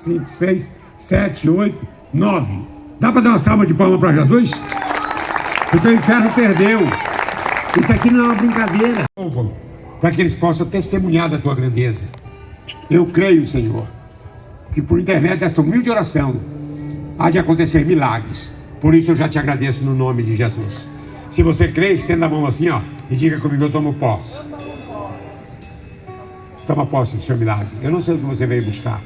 5, 6, 7, 8, 9. Dá para dar uma salva de palmas para Jesus? Porque o inferno perdeu. Isso aqui não é uma brincadeira. Para que eles possam testemunhar da tua grandeza. Eu creio, Senhor, que por intermédio desta humilde oração há de acontecer milagres. Por isso eu já te agradeço no nome de Jesus. Se você crê, estenda a mão assim, ó, e diga comigo: eu tomo posse. Toma posse do seu milagre. Eu não sei o que você veio buscar.